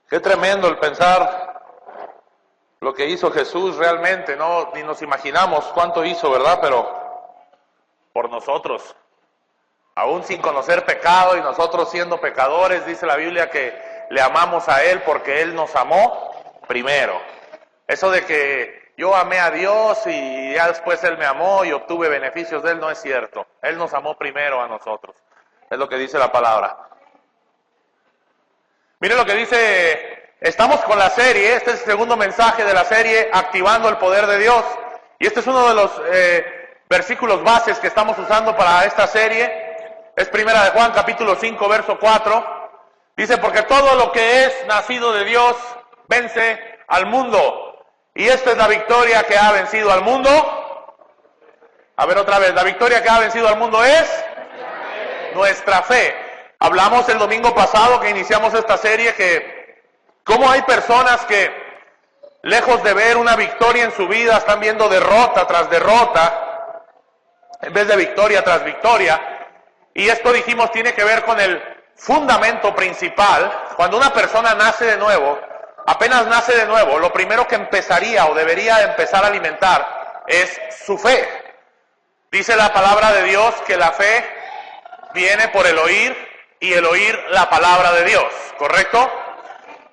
Qué tremendo el pensar lo que hizo Jesús realmente, no, ni nos imaginamos cuánto hizo, ¿verdad? Pero por nosotros, aún sin conocer pecado y nosotros siendo pecadores, dice la Biblia que le amamos a Él porque Él nos amó primero. Eso de que yo amé a Dios y ya después Él me amó y obtuve beneficios de Él no es cierto. Él nos amó primero a nosotros. Es lo que dice la palabra. Mire lo que dice, estamos con la serie, este es el segundo mensaje de la serie, Activando el Poder de Dios. Y este es uno de los versículos bases que estamos usando para esta serie. Es Primera de Juan, capítulo 5, verso 4. Dice, porque todo lo que es nacido de Dios vence al mundo. Y esta es la victoria que ha vencido al mundo. A ver otra vez, la victoria que ha vencido al mundo es nuestra fe. Hablamos el domingo pasado que iniciamos esta serie que cómo hay personas que lejos de ver una victoria en su vida están viendo derrota tras derrota en vez de victoria tras victoria. Y esto dijimos tiene que ver con el fundamento principal. Cuando una persona nace de nuevo, apenas nace de nuevo, lo primero que empezaría o debería empezar a alimentar es su fe. Dice la palabra de Dios que la fe viene por el oír y el oír la palabra de Dios, ¿correcto?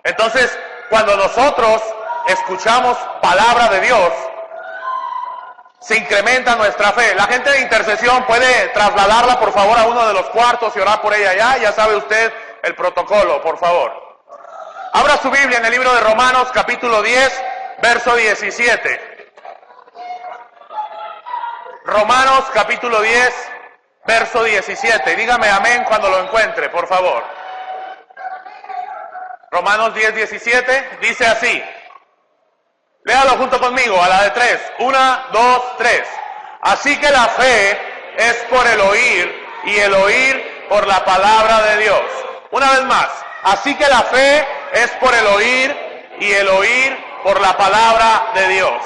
Entonces, cuando nosotros escuchamos palabra de Dios, se incrementa nuestra fe. La gente de intercesión puede trasladarla, por favor, a uno de los cuartos y orar por ella allá. Ya sabe usted el protocolo, por favor. Abra su Biblia en el libro de Romanos, capítulo 10, verso 17. Romanos, capítulo 10, verso 17. Dígame amén cuando lo encuentre, por favor. Romanos 10, 17, dice así. Léalo junto conmigo, a la de 3. 1, 2, 3. Así que la fe es por el oír, y el oír por la palabra de Dios. Una vez más. Así que la fe es por el oír, y el oír por la palabra de Dios.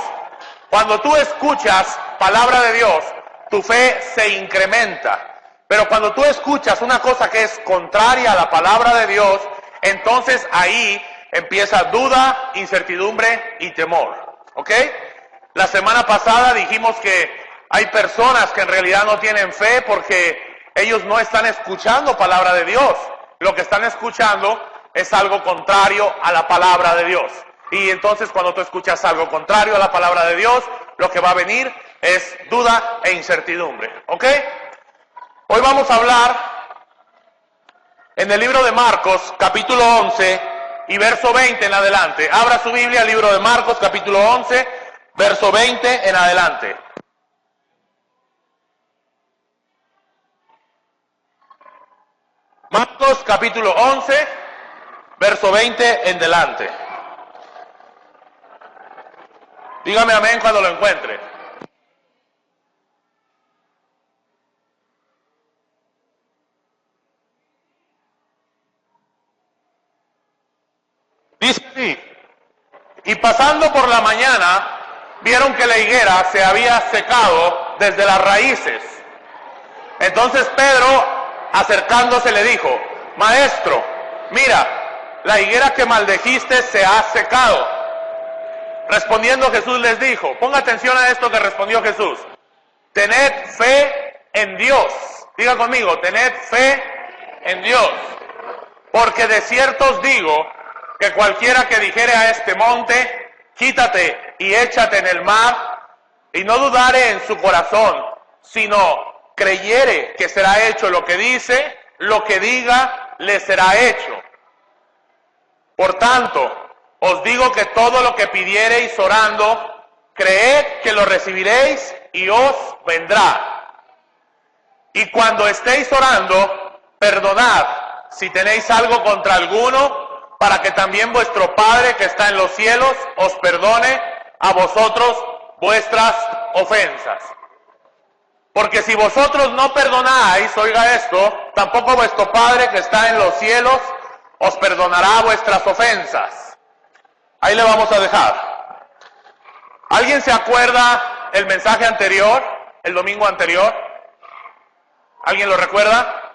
Cuando tú escuchas palabra de Dios, tu fe se incrementa. Pero cuando tú escuchas una cosa que es contraria a la palabra de Dios, entonces ahí empieza duda, incertidumbre y temor. ¿Ok? La semana pasada dijimos que hay personas que en realidad no tienen fe porque ellos no están escuchando palabra de Dios. Lo que están escuchando es algo contrario a la palabra de Dios. Y entonces cuando tú escuchas algo contrario a la palabra de Dios, lo que va a venir es duda e incertidumbre. ¿Ok? Hoy vamos a hablar en el libro de Marcos, capítulo 11 y verso 20 en adelante. Abra su Biblia, el libro de Marcos, capítulo 11, verso 20 en adelante. Marcos, capítulo 11, verso 20 en adelante. Dígame amén cuando lo encuentre. Dice así, y pasando por la mañana, vieron que la higuera se había secado desde las raíces. Entonces Pedro, acercándose, le dijo, Maestro, mira, la higuera que maldijiste se ha secado. Respondiendo Jesús les dijo, ponga atención a esto que respondió Jesús, tened fe en Dios. Diga conmigo, tened fe en Dios. Porque de cierto os digo, que cualquiera que dijere a este monte, quítate y échate en el mar, y no dudare en su corazón, sino creyere que será hecho lo que dice, lo que diga le será hecho. Por tanto, os digo que todo lo que pidiereis orando, creed que lo recibiréis y os vendrá. Y cuando estéis orando, perdonad si tenéis algo contra alguno, para que también vuestro Padre que está en los cielos os perdone a vosotros vuestras ofensas. Porque si vosotros no perdonáis, oiga esto, tampoco vuestro Padre que está en los cielos os perdonará vuestras ofensas. Ahí le vamos a dejar. ¿Alguien se acuerda el mensaje anterior, el domingo anterior? ¿Alguien lo recuerda?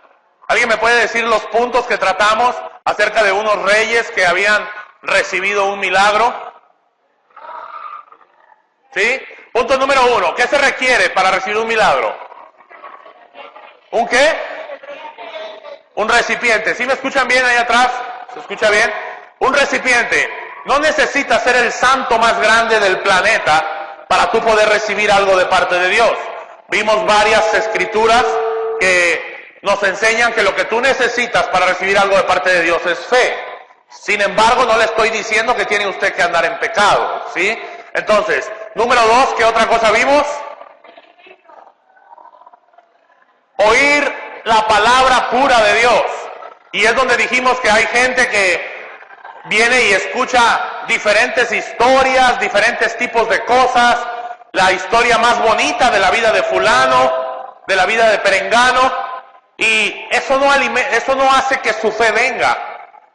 ¿Alguien me puede decir los puntos que tratamos acerca de unos reyes que habían recibido un milagro? ¿Sí? Punto número 1. ¿Qué se requiere para recibir un milagro? ¿Un qué? Un recipiente. ¿Sí me escuchan bien ahí atrás? ¿Se escucha bien? Un recipiente. No necesitas ser el santo más grande del planeta para tú poder recibir algo de parte de Dios. Vimos varias escrituras que nos enseñan que lo que tú necesitas para recibir algo de parte de Dios es fe. Sin embargo, no le estoy diciendo que tiene usted que andar en pecado, ¿sí? Entonces, número 2, ¿qué otra cosa vimos? Oír la palabra pura de Dios. Y es donde dijimos que hay gente que viene y escucha diferentes historias, diferentes tipos de cosas, la historia más bonita de la vida de fulano, de la vida de perengano, y eso no hace que su fe venga.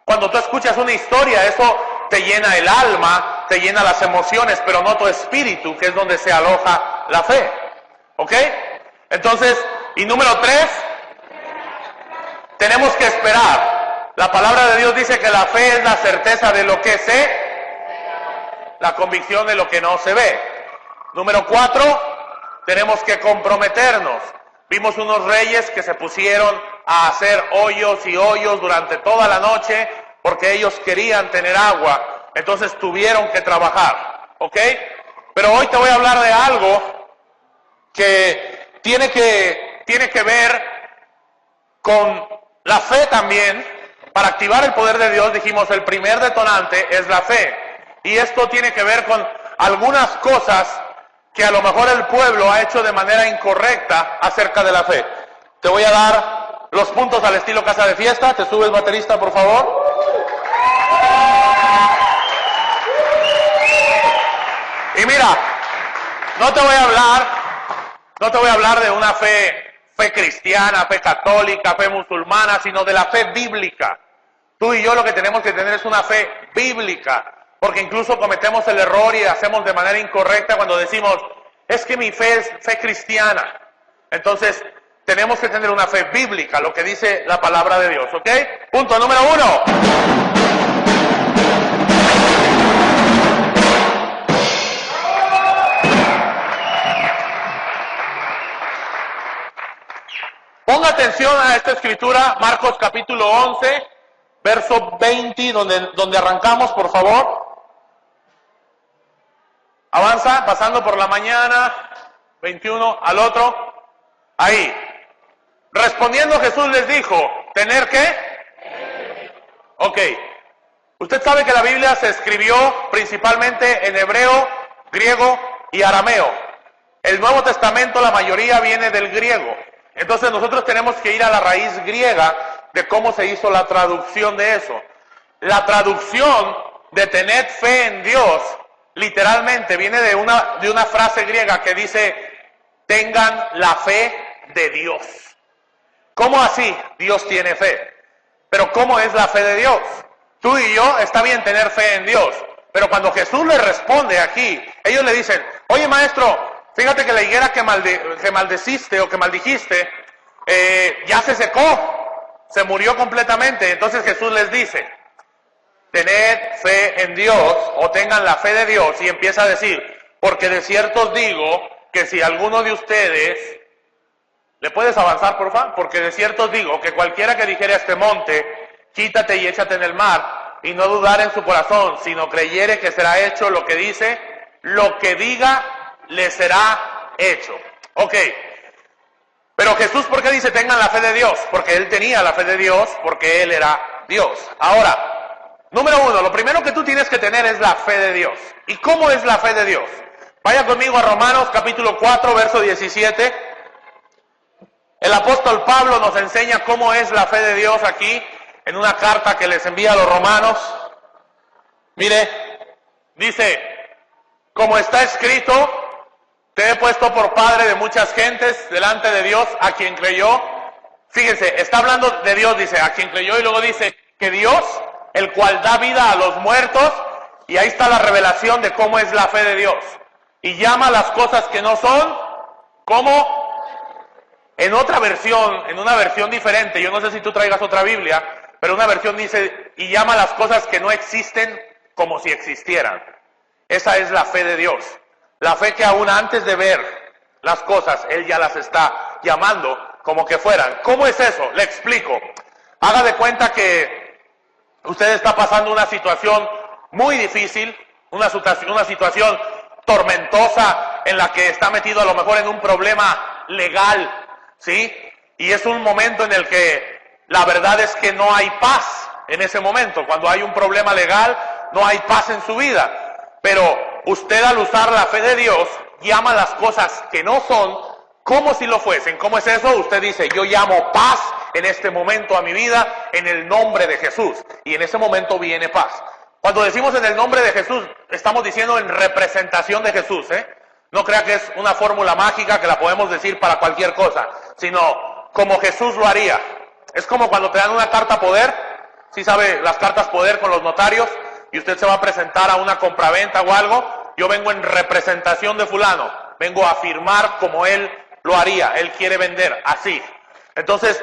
Cuando tú escuchas una historia, eso te llena el alma, te llena las emociones, pero no tu espíritu, que es donde se aloja la fe. ¿Ok? Entonces, y número 3, tenemos que esperar. La palabra de Dios dice que la fe es la certeza de lo que la convicción de lo que no se ve. Número 4, tenemos que comprometernos. Vimos unos reyes que se pusieron a hacer hoyos y hoyos durante toda la noche porque ellos querían tener agua, entonces tuvieron que trabajar, ¿ok? Pero hoy te voy a hablar de algo que tiene que ver con la fe también. Para activar el poder de Dios, dijimos, el primer detonante es la fe. Y esto tiene que ver con algunas cosas que a lo mejor el pueblo ha hecho de manera incorrecta acerca de la fe. Te voy a dar los puntos al estilo casa de fiesta. ¿Te sube el baterista, por favor? Y mira, no te voy a hablar de una fe cristiana, fe católica, fe musulmana, sino de la fe bíblica. Tú y yo lo que tenemos que tener es una fe bíblica, porque incluso cometemos el error y hacemos de manera incorrecta cuando decimos, es que mi fe es fe cristiana. Entonces, tenemos que tener una fe bíblica, lo que dice la palabra de Dios, ¿ok? Punto número 1. Ponga atención a esta escritura, Marcos capítulo 11, verso 20, donde arrancamos, por favor. Avanza, pasando por la mañana, 21 al otro. Ahí. Respondiendo Jesús les dijo, ¿tener qué? Ok. Usted sabe que la Biblia se escribió principalmente en hebreo, griego y arameo. El Nuevo Testamento, la mayoría viene del griego. Entonces nosotros tenemos que ir a la raíz griega de cómo se hizo la traducción de eso. La traducción de tener fe en Dios, literalmente viene de una frase griega que dice, tengan la fe de Dios. ¿Cómo así Dios tiene fe? Pero ¿cómo es la fe de Dios? Tú y yo, está bien tener fe en Dios, pero cuando Jesús le responde aquí, ellos le dicen, oye maestro, fíjate que la higuera que maldeciste o que maldijiste, ya se secó, se murió completamente. Entonces Jesús les dice, tened fe en Dios o tengan la fe de Dios, y empieza a decir, porque de cierto os digo que si alguno de ustedes, ¿le puedes avanzar por favor? Porque de cierto os digo que cualquiera que dijere a este monte, quítate y échate en el mar, y no dudar en su corazón, sino creyere que será hecho lo que dice, lo que diga le será hecho. Ok. Pero Jesús, ¿por qué dice tengan la fe de Dios? Porque Él tenía la fe de Dios, porque Él era Dios. Ahora, número 1, lo primero que tú tienes que tener es la fe de Dios. ¿Y cómo es la fe de Dios? Vaya conmigo a Romanos capítulo 4, verso 17. El apóstol Pablo nos enseña cómo es la fe de Dios aquí, en una carta que les envía a los romanos. Mire, dice, como está escrito, te he puesto por padre de muchas gentes delante de Dios a quien creyó. Fíjense, está hablando de Dios, dice, a quien creyó, y luego dice que Dios, el cual da vida a los muertos, y ahí está la revelación de cómo es la fe de Dios. Y llama las cosas que no son, como en otra versión, en una versión diferente, yo no sé si tú traigas otra Biblia, pero una versión dice, y llama las cosas que no existen como si existieran. Esa es la fe de Dios. La fe que aún antes de ver las cosas, Él ya las está llamando como que fueran. ¿Cómo es eso? Le explico. Haga de cuenta que usted está pasando una situación muy difícil, una situación tormentosa en la que está metido a lo mejor en un problema legal, ¿sí? Y es un momento en el que la verdad es que no hay paz en ese momento. Cuando hay un problema legal, no hay paz en su vida. Pero usted, al usar la fe de Dios, llama las cosas que no son como si lo fuesen. ¿Cómo es eso? Usted dice, yo llamo paz en este momento a mi vida en el nombre de Jesús. Y en ese momento viene paz. Cuando decimos en el nombre de Jesús, estamos diciendo en representación de Jesús, No crea que es una fórmula mágica que la podemos decir para cualquier cosa, sino como Jesús lo haría. Es como cuando te dan una carta poder, ¿sí sabe las cartas poder con los notarios? Y usted se va a presentar a una compraventa o algo. Yo vengo en representación de fulano, vengo a firmar como él lo haría, él quiere vender, así. Entonces,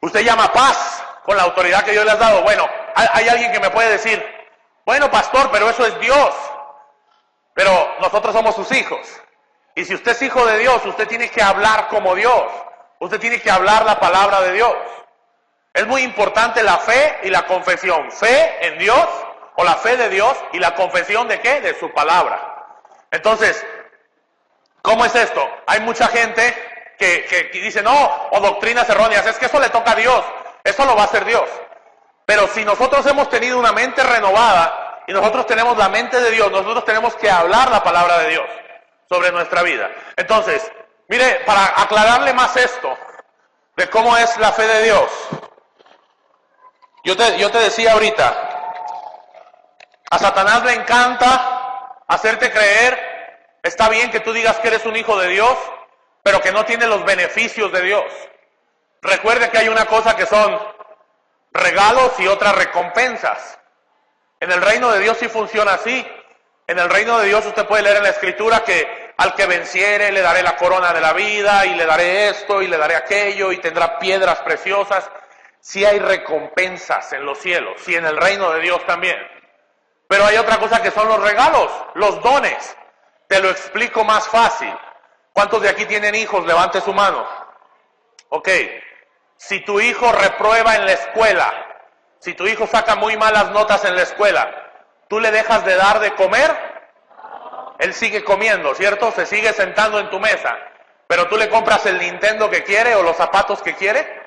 usted llama paz con la autoridad que Dios le ha dado. Bueno, hay alguien que me puede decir, bueno, pastor, pero eso es Dios. Pero nosotros somos sus hijos. Y si usted es hijo de Dios, usted tiene que hablar como Dios. Usted tiene que hablar la palabra de Dios. Es muy importante la fe y la confesión. Fe en Dios, o la fe de Dios, y la confesión ¿de qué? De su palabra. Entonces, ¿cómo es esto? Hay mucha gente que dice, no, o doctrinas erróneas, es que eso le toca a Dios, eso lo va a hacer Dios. Pero si nosotros hemos tenido una mente renovada, y nosotros tenemos la mente de Dios, nosotros tenemos que hablar la palabra de Dios sobre nuestra vida. Entonces, mire, para aclararle más esto, de cómo es la fe de Dios, yo te decía ahorita, a Satanás le encanta hacerte creer, está bien que tú digas que eres un hijo de Dios, pero que no tiene los beneficios de Dios. Recuerde que hay una cosa que son regalos y otras recompensas. En el reino de Dios sí funciona así. En el reino de Dios usted puede leer en la Escritura que al que venciere le daré la corona de la vida, y le daré esto, y le daré aquello, y tendrá piedras preciosas. Sí hay recompensas en los cielos, y en el reino de Dios también. Pero hay otra cosa que son los regalos, los dones. Te lo explico más fácil. ¿Cuántos de aquí tienen hijos? Levante su mano. Ok. Si tu hijo reprueba en la escuela, si tu hijo saca muy malas notas en la escuela, ¿tú le dejas de dar de comer? Él sigue comiendo, ¿cierto? Se sigue sentando en tu mesa. Pero tú le compras el Nintendo que quiere o los zapatos que quiere.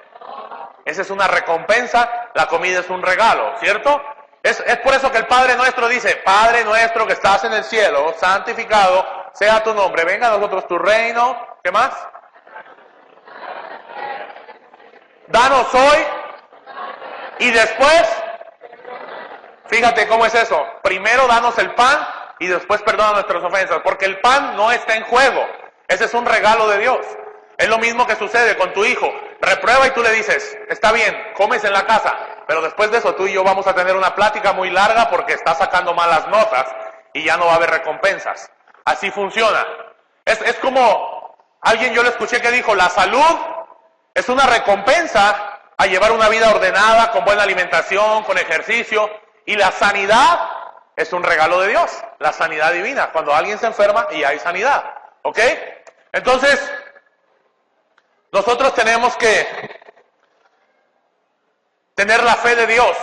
Esa es una recompensa, la comida es un regalo, ¿cierto? Es por eso que el Padre Nuestro dice, Padre nuestro que estás en el cielo, santificado sea tu nombre, venga a nosotros tu reino. ¿Qué más? Danos hoy. Y después, fíjate cómo es eso. Primero danos el pan y después perdona nuestras ofensas. Porque el pan no está en juego. Ese es un regalo de Dios. Es lo mismo que sucede con tu hijo. Reprueba y tú le dices, está bien, comes en la casa. Pero después de eso tú y yo vamos a tener una plática muy larga porque está sacando malas notas y ya no va a haber recompensas. Así funciona. Es como alguien, yo le escuché que dijo, la salud es una recompensa a llevar una vida ordenada, con buena alimentación, con ejercicio. Y la sanidad es un regalo de Dios, la sanidad divina, cuando alguien se enferma y hay sanidad. ¿Ok? Entonces, nosotros tenemos que tener la fe de Dios,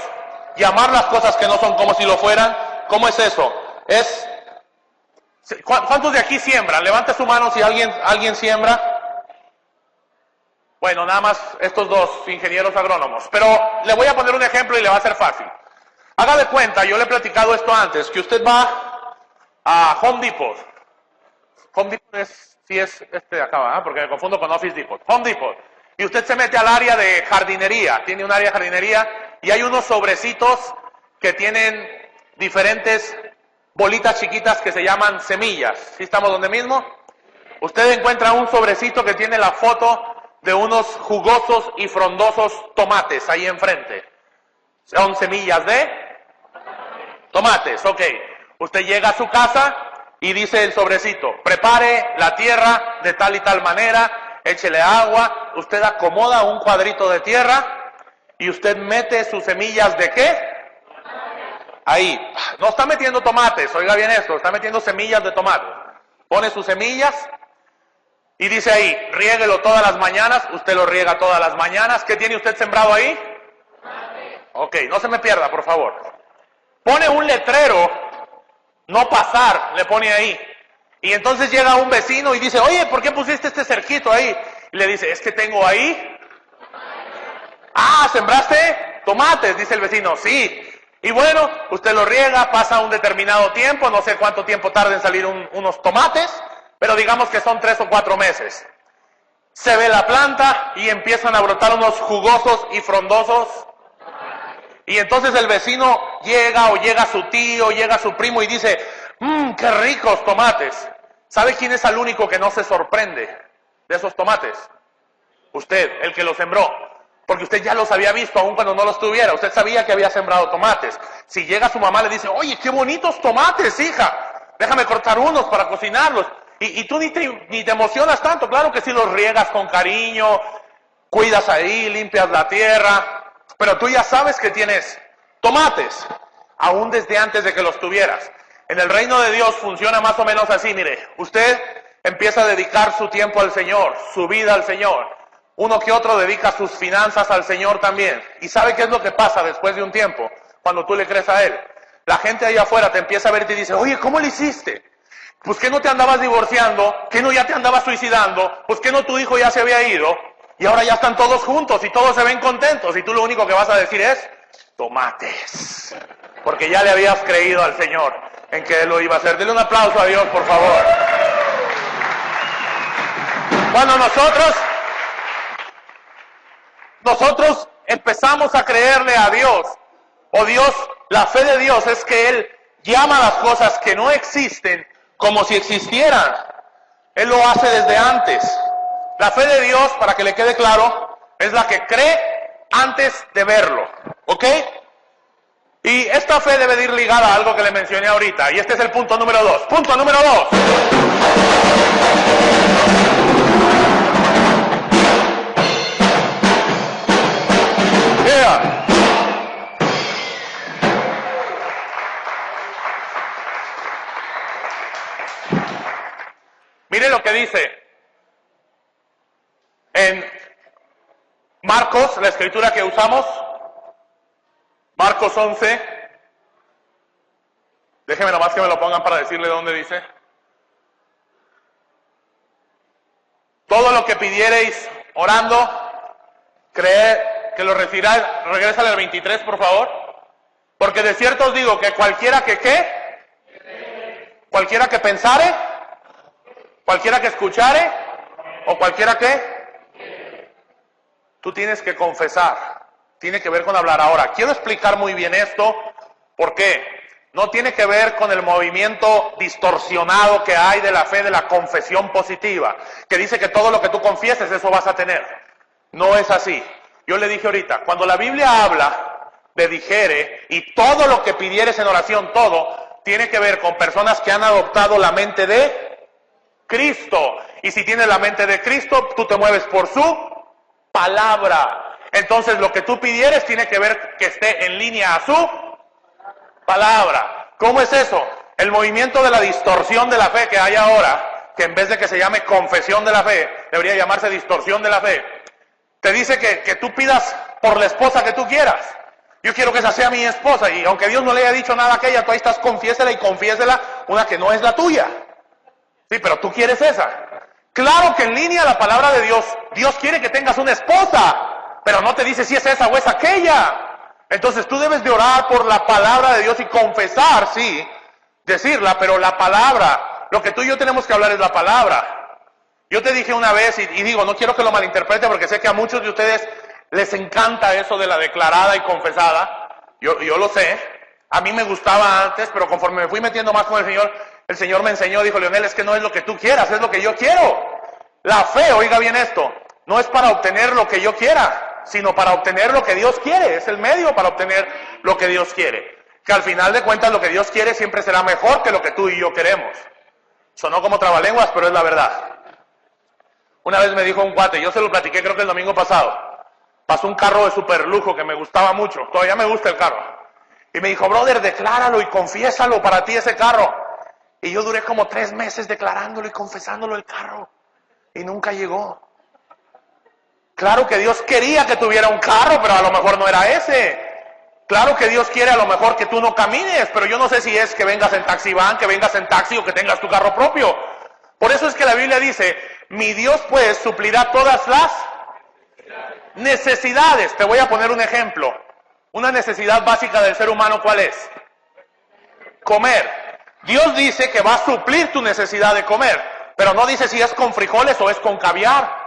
llamar las cosas que no son como si lo fueran. ¿Cómo es eso? ¿Cuántos de aquí siembran? Levante su mano si alguien siembra. Bueno, nada más estos dos ingenieros agrónomos. Pero le voy a poner un ejemplo y le va a ser fácil. Haga de cuenta, yo le he platicado esto antes, que usted va a Home Depot. Home Depot es este de acá, ¿verdad? Porque me confundo con Office Depot. Home Depot. Y usted se mete al área de jardinería. Tiene un área de jardinería y hay unos sobrecitos que tienen diferentes bolitas chiquitas que se llaman semillas. ¿Sí estamos donde mismo? Usted encuentra un sobrecito que tiene la foto de unos jugosos y frondosos tomates ahí enfrente. Son semillas de tomates, ok. Usted llega a su casa y dice el sobrecito, prepare la tierra de tal y tal manera, échele agua, usted acomoda un cuadrito de tierra y usted mete sus semillas ¿de qué? ahí, no está metiendo tomates, oiga bien esto, está metiendo semillas de tomate. Pone sus semillas y dice ahí, riéguelo todas las mañanas, usted lo riega todas las mañanas. ¿Qué tiene usted sembrado ahí? Ok, no se me pierda, por favor. Pone un letrero, no pasar, le pone ahí. Y entonces llega un vecino y dice, oye, ¿por qué pusiste este cerquito ahí? Y le dice, es que tengo ahí. Ah, ¿sembraste tomates? Dice el vecino, sí. Y bueno, usted lo riega, pasa un determinado tiempo, no sé cuánto tiempo tarda en salir unos tomates, pero digamos que son 3 o 4 meses. Se ve la planta y empiezan a brotar unos jugosos y frondosos. Y entonces el vecino llega, o llega su tío, llega su primo y dice, qué ricos tomates. ¿Sabe quién es el único que no se sorprende de esos tomates? Usted, el que los sembró. Porque usted ya los había visto aun cuando no los tuviera. Usted sabía que había sembrado tomates. Si llega su mamá le dice, oye, qué bonitos tomates, hija. Déjame cortar unos para cocinarlos. Y tú ni te emocionas tanto. Claro que sí los riegas con cariño, cuidas ahí, limpias la tierra. Pero tú ya sabes que tienes tomates, aún desde antes de que los tuvieras. En el reino de Dios funciona más o menos así, mire. Usted empieza a dedicar su tiempo al Señor, su vida al Señor. Uno que otro dedica sus finanzas al Señor también. ¿Y sabe qué es lo que pasa después de un tiempo? Cuando tú le crees a Él. La gente allá afuera te empieza a ver y te dice, oye, ¿cómo le hiciste? Pues que no te andabas divorciando, que no ya te andabas suicidando, pues que no tu hijo ya se había ido, y ahora ya están todos juntos y todos se ven contentos, y tú lo único que vas a decir es, tomates. Porque ya le habías creído al Señor en que Él lo iba a hacer. Dele un aplauso a Dios, por favor. Cuando nosotros empezamos a creerle a Dios, o Dios, la fe de Dios es que Él llama a las cosas que no existen como si existieran. Él lo hace desde antes. La fe de Dios, para que le quede claro, es la que cree antes de verlo, ¿ok? Y esta fe debe de ir ligada a algo que le mencioné ahorita, y este es el punto número 2. Punto número 2. Mire lo que dice en Marcos, la escritura que usamos, Marcos 11. Déjeme nomás que me lo pongan para decirle dónde dice. Todo lo que pidiereis orando, creed que lo recibiráis. Regrésale al 23, por favor. Porque de cierto os digo que cualquiera que ¿qué? Cualquiera que pensare, cualquiera que escuchare, o cualquiera que... Tú tienes que confesar. Tiene que ver con hablar. Ahora, quiero explicar muy bien esto. ¿Por qué? No tiene que ver con el movimiento distorsionado que hay de la fe de la confesión positiva, que dice que todo lo que tú confieses, eso vas a tener. No es así. Yo le dije ahorita, cuando la Biblia habla de dijere, y todo lo que pidieres en oración, todo, tiene que ver con personas que han adoptado la mente de Cristo. Y si tienes la mente de Cristo, tú te mueves por su palabra. Entonces lo que tú pidieres tiene que ver que esté en línea a su palabra. ¿Cómo es eso? El movimiento de la distorsión de la fe que hay ahora, que en vez de que se llame confesión de la fe, debería llamarse distorsión de la fe, te dice que tú pidas por la esposa que tú quieras. Yo quiero que esa sea mi esposa, y aunque Dios no le haya dicho nada a aquella, tú ahí estás, confiésela y confiésela una que no es la tuya. Sí, pero tú quieres esa. Claro que en línea la palabra de Dios, Dios quiere que tengas una esposa, pero no te dice si es esa o es aquella. Entonces tú debes de orar por la palabra de Dios y confesar, sí, decirla, pero la palabra, lo que tú y yo tenemos que hablar es la palabra. Yo te dije una vez, y digo, no quiero que lo malinterprete porque sé que a muchos de ustedes les encanta eso de la declarada y confesada. Yo lo sé, a mí me gustaba antes, pero conforme me fui metiendo más con el Señor me enseñó, dijo, Leonel, es que no es lo que tú quieras, es lo que yo quiero. La fe, oiga bien esto, no es para obtener lo que yo quiera, sino para obtener lo que Dios quiere. Es el medio para obtener lo que Dios quiere. Que al final de cuentas lo que Dios quiere siempre será mejor que lo que tú y yo queremos. Sonó como trabalenguas, pero es la verdad. Una vez me dijo un cuate, yo se lo platiqué creo que el domingo pasado, pasó un carro de super lujo que me gustaba mucho, todavía me gusta el carro. Y me dijo, brother, decláralo y confiésalo para ti ese carro. Y yo duré como 3 meses declarándolo y confesándolo el carro. Y nunca llegó. Claro que Dios quería que tuviera un carro, pero a lo mejor no era ese. Claro que Dios quiere a lo mejor que tú no camines, pero yo no sé si es que vengas en taxi van, que vengas en taxi o que tengas tu carro propio. Por eso es que la Biblia dice, mi Dios pues suplirá todas las necesidades. Te voy a poner un ejemplo. Una necesidad básica del ser humano, ¿cuál es? Comer. Dios dice que va a suplir tu necesidad de comer, pero no dice si es con frijoles o es con caviar.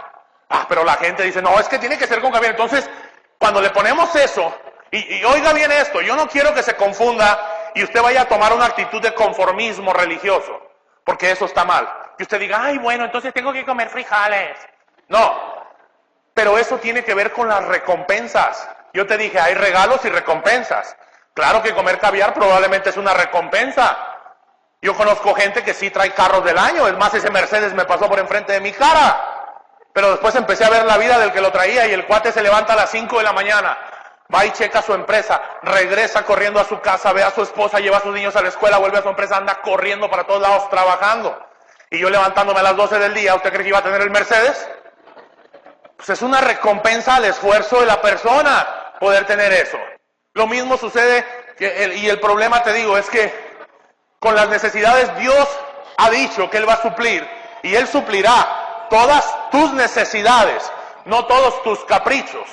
Pero la gente dice, no, es que tiene que ser con caviar. Entonces, cuando le ponemos eso, y oiga bien esto, yo no quiero que se confunda y usted vaya a tomar una actitud de conformismo religioso, porque eso está mal. Que usted diga, ay, bueno, entonces tengo que comer frijoles. No, pero eso tiene que ver con las recompensas. Yo te dije, hay regalos y recompensas. Claro que comer caviar probablemente es una recompensa. Yo conozco gente que sí trae carros del año, es más, ese Mercedes me pasó por enfrente de mi cara. Pero después empecé a ver la vida del que lo traía y el cuate se levanta a las 5 de la mañana, va y checa su empresa, regresa corriendo a su casa, ve a su esposa, lleva a sus niños a la escuela, vuelve a su empresa, anda corriendo para todos lados trabajando. Y yo levantándome a las 12 del día, ¿usted cree que iba a tener el Mercedes? Pues es una recompensa al esfuerzo de la persona poder tener eso. Lo mismo sucede, y el problema, te digo, es que con las necesidades Dios ha dicho que Él va a suplir, y Él suplirá todas tus necesidades, no todos tus caprichos.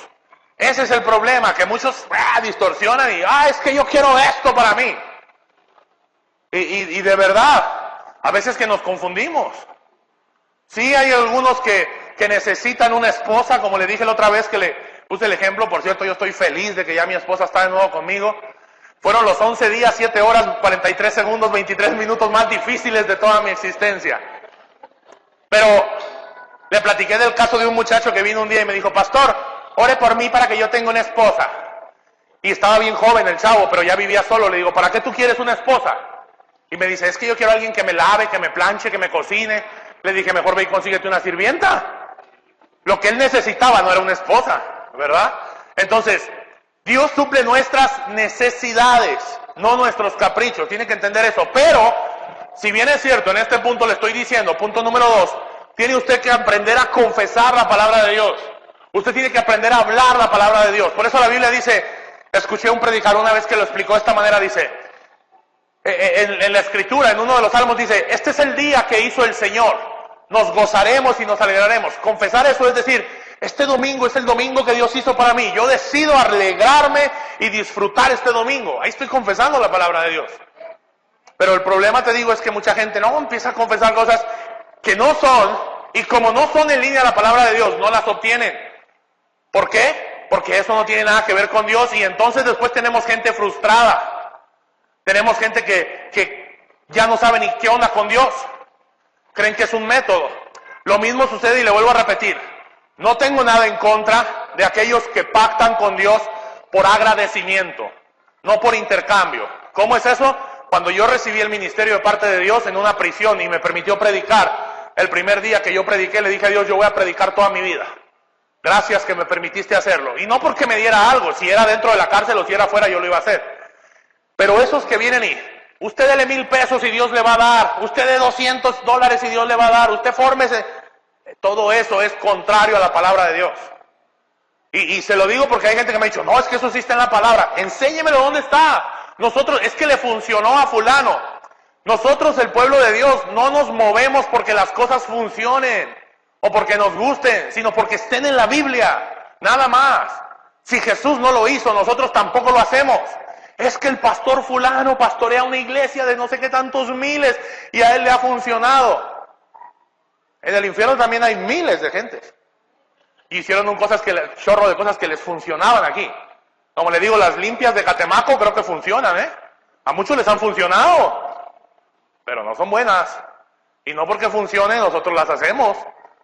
Ese es el problema, que muchos distorsionan y, es que yo quiero esto para mí. Y de verdad, a veces que nos confundimos. Sí hay algunos que necesitan una esposa, como le dije la otra vez que le puse el ejemplo. Por cierto, yo estoy feliz de que ya mi esposa está de nuevo conmigo. Fueron los 11 días, 7 horas, 43 segundos, 23 minutos más difíciles de toda mi existencia. Pero le platiqué del caso de un muchacho que vino un día y me dijo, pastor, ore por mí para que yo tenga una esposa. Y estaba bien joven el chavo, pero ya vivía solo. Le digo, ¿para qué tú quieres una esposa? Y me dice, es que yo quiero a alguien que me lave, que me planche, que me cocine. Le dije, mejor ve y consíguete una sirvienta. Lo que él necesitaba no era una esposa, ¿verdad? Entonces, Dios suple nuestras necesidades, no nuestros caprichos. Tiene que entender eso. Pero, si bien es cierto, en este punto le estoy diciendo, punto número 2, tiene usted que aprender a confesar la palabra de Dios. Usted tiene que aprender a hablar la palabra de Dios. Por eso la Biblia dice, escuché a un predicador una vez que lo explicó de esta manera, dice, en la escritura, en uno de los salmos dice, este es el día que hizo el Señor, nos gozaremos y nos alegraremos. Confesar eso es decir, este domingo es el domingo que Dios hizo para mí, yo decido alegrarme y disfrutar este domingo. Ahí estoy confesando la palabra de Dios. Pero el problema, te digo, es que mucha gente no empieza a confesar cosas que no son, y como no son en línea a la palabra de Dios, no las obtienen. ¿Por qué? Porque eso no tiene nada que ver con Dios, y entonces después tenemos gente frustrada. Tenemos gente que ya no sabe ni qué onda con Dios. Creen que es un método. Lo mismo sucede, y le vuelvo a repetir, no tengo nada en contra de aquellos que pactan con Dios por agradecimiento, no por intercambio. ¿Cómo es eso? Cuando yo recibí el ministerio de parte de Dios en una prisión y me permitió predicar, el primer día que yo prediqué le dije a Dios, yo voy a predicar toda mi vida. Gracias que me permitiste hacerlo. Y no porque me diera algo, si era dentro de la cárcel o si era afuera yo lo iba a hacer. Pero esos que vienen y, usted dele 1,000 pesos y Dios le va a dar, usted dé $200 y Dios le va a dar, usted fórmese. Todo eso es contrario a la palabra de Dios. Y se lo digo porque hay gente que me ha dicho, no, es que eso sí está en la palabra. Enséñemelo dónde está. Nosotros, es que le funcionó a fulano. Nosotros, el pueblo de Dios, no nos movemos porque las cosas funcionen o porque nos gusten, sino porque estén en la Biblia, nada más. Si Jesús no lo hizo, nosotros tampoco lo hacemos. Es que el pastor fulano pastorea una iglesia de no sé qué tantos miles y a él le ha funcionado. En el infierno también hay miles de gentes. Y hicieron chorro de cosas que les funcionaban aquí. Como le digo, las limpias de Catemaco creo que funcionan, ¿eh? A muchos les han funcionado, pero no son buenas. Y no porque funcionen, nosotros las hacemos.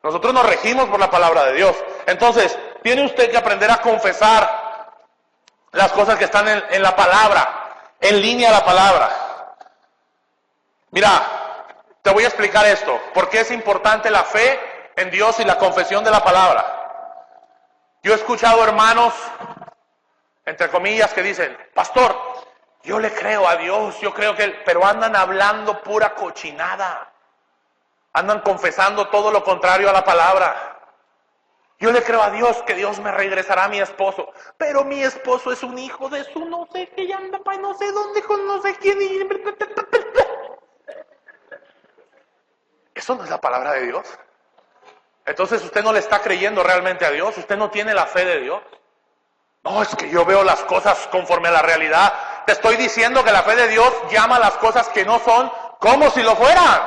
Nosotros nos regimos por la palabra de Dios. Entonces, tiene usted que aprender a confesar las cosas que están en la palabra, en línea a la palabra. Mira, te voy a explicar esto. ¿Por qué es importante la fe en Dios y la confesión de la palabra? Yo he escuchado hermanos, entre comillas, que dicen, pastor, Yo le creo a Dios, yo creo que... Pero andan hablando pura cochinada. Andan confesando todo lo contrario a la palabra. Yo le creo a Dios que Dios me regresará a mi esposo. Pero mi esposo es un hijo de su no sé qué, y anda para no sé dónde con no sé quién. Eso no es la palabra de Dios. Entonces usted no le está creyendo realmente a Dios. Usted no tiene la fe de Dios. No, es que yo veo las cosas conforme a la realidad. Te estoy diciendo que la fe de Dios llama a las cosas que no son como si lo fueran.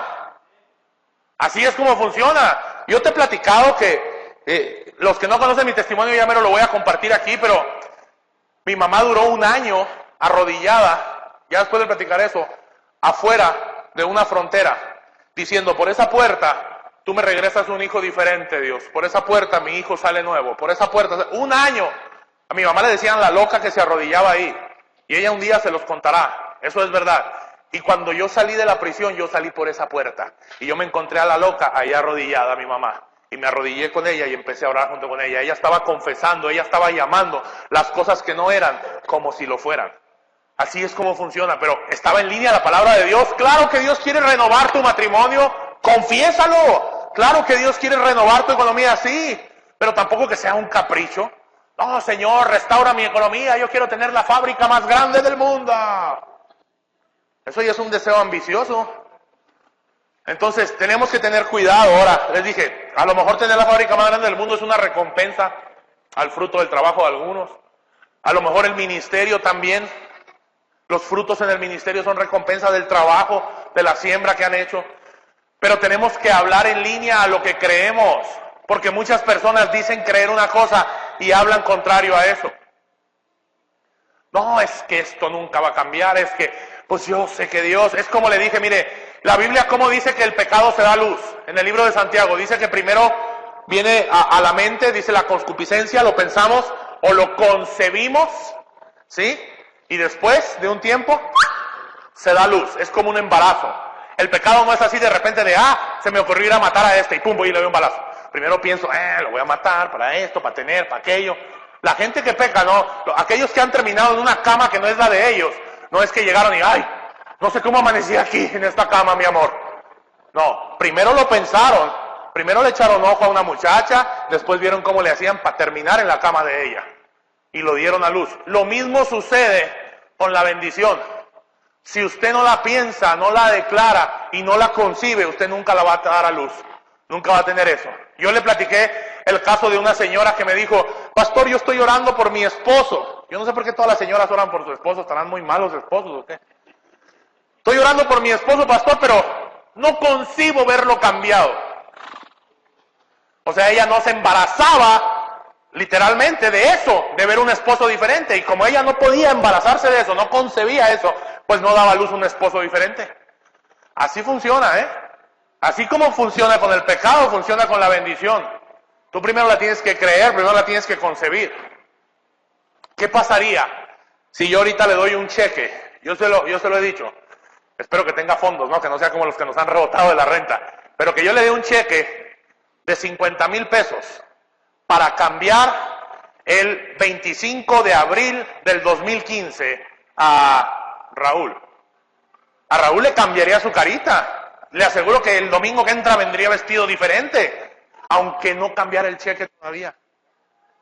Así es como funciona. Yo te he platicado que los que no conocen mi testimonio ya me lo voy a compartir aquí, pero mi mamá duró un año arrodillada, ya después de platicar eso, afuera de una frontera, diciendo, por esa puerta tú me regresas un hijo diferente, Dios. Por esa puerta mi hijo sale nuevo. Por esa puerta, un año. A mi mamá le decían la loca que se arrodillaba ahí. Y ella un día se los contará. Eso es verdad. Y cuando yo salí de la prisión, yo salí por esa puerta. Y yo me encontré a la loca ahí arrodillada, mi mamá. Y me arrodillé con ella y empecé a orar junto con ella. Ella estaba confesando, ella estaba llamando las cosas que no eran como si lo fueran. Así es como funciona, pero estaba en línea la palabra de Dios. Claro que Dios quiere renovar tu matrimonio, confiésalo. Claro que Dios quiere renovar tu economía, sí, pero tampoco que sea un capricho. No, Señor, restaura mi economía, yo quiero tener la fábrica más grande del mundo. Eso ya es un deseo ambicioso. Entonces, tenemos que tener cuidado. Ahora, les dije, a lo mejor tener la fábrica más grande del mundo es una recompensa al fruto del trabajo de algunos. A lo mejor el ministerio también. Los frutos en el ministerio son recompensa del trabajo, de la siembra que han hecho. Pero tenemos que hablar en línea a lo que creemos. Porque muchas personas dicen creer una cosa y hablan contrario a eso. No, es que esto nunca va a cambiar, es que, pues yo sé que Dios, es como le dije, mire, la Biblia cómo dice que el pecado se da luz. En el libro de Santiago dice que primero viene a la mente, dice la concupiscencia, lo pensamos o lo concebimos, ¿sí? Y después de un tiempo se da luz, es como un embarazo. El pecado no es así de repente de, se me ocurrió ir a matar a este y pum, voy y le doy un balazo. Primero pienso, lo voy a matar para esto, para tener, para aquello. La gente que peca, no, aquellos que han terminado en una cama que no es la de ellos, no es que llegaron y, no sé cómo amanecí aquí en esta cama, mi amor. No, primero lo pensaron, primero le echaron ojo a una muchacha, después vieron cómo le hacían para terminar en la cama de ella. Y lo dieron a luz. Lo mismo sucede con la bendición. Si usted no la piensa, no la declara y no la concibe, usted nunca la va a dar a luz. Nunca va a tener eso. Yo le platiqué el caso de una señora que me dijo, pastor, yo estoy orando por mi esposo. Yo no sé por qué todas las señoras oran por su esposo, estarán muy malos esposos o qué. Estoy orando por mi esposo, pastor, pero no concibo verlo cambiado. O sea, ella no se embarazaba literalmente de eso, de ver un esposo diferente. Y como ella no podía embarazarse de eso, no concebía eso, pues no daba a luz un esposo diferente. Así funciona, ¿eh? Así como funciona con el pecado, funciona con la bendición. Tú primero la tienes que creer, primero la tienes que concebir. ¿Qué pasaría si yo ahorita le doy un cheque? Yo se lo he dicho. Espero que tenga fondos, ¿no? Que no sea como los que nos han rebotado de la renta. Pero que yo le dé un cheque de 50,000 pesos para cambiar el 25 de abril del 2015 a Raúl. A Raúl le cambiaría su carita. Le aseguro que el domingo que entra vendría vestido diferente, aunque no cambiara el cheque todavía.